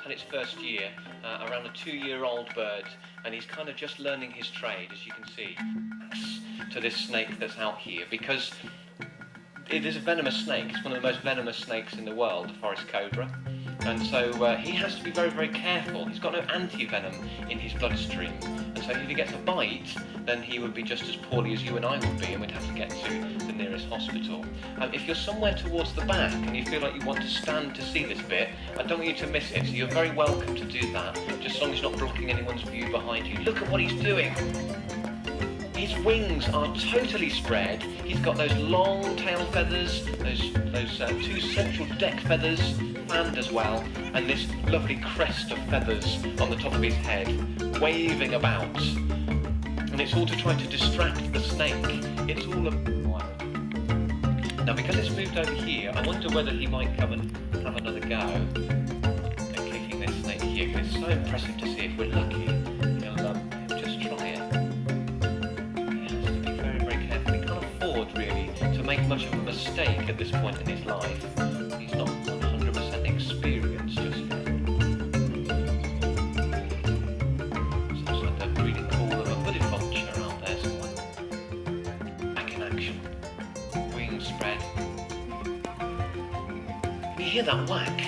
had its first year, around a 2-year-old bird, and he's kind of just learning his trade, as you can see, to this snake that's out here, because it is a venomous snake. It's one of the most venomous snakes in the world, the forest cobra. And so he has to be very, very careful. He's got no anti-venom in his bloodstream. And so if he gets a bite, then he would be just as poorly as you and I would be, and we'd have to get to the nearest hospital. If you're somewhere towards the back and you feel like you want to stand to see this bit, I don't want you to miss it, so you're very welcome to do that, just as long as you're not blocking anyone's view behind you. Look at what he's doing. His wings are totally spread. He's got those long tail feathers, those two central deck feathers, fanned as well, and this lovely crest of feathers on the top of his head, waving about. And it's all to try to distract the snake. It's all Now, because it's moved over here, I wonder whether he might come and have another go at kicking this snake here, because it's so impressive to see. If we're lucky, he'll just try it. He has to be very, very careful. He can't afford, really, to make much of a mistake at this point in his life. He's not 100% experienced just yet. Sounds like a really cool little hooded vulture out there somewhere. Back in action. Wings spread. Can you hear that whack?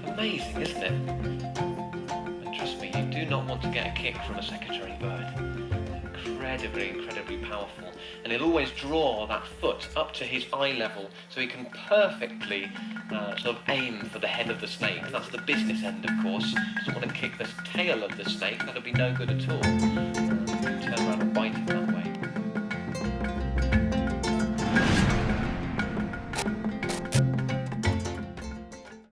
Amazing, isn't it? And trust me, you do not want to get a kick from a secretary bird. Incredibly, incredibly powerful. And he'll always draw that foot up to his eye level so he can perfectly sort of aim for the head of the snake. That's the business end, of course. Doesn't want to kick the tail of the snake. That'll be no good at all.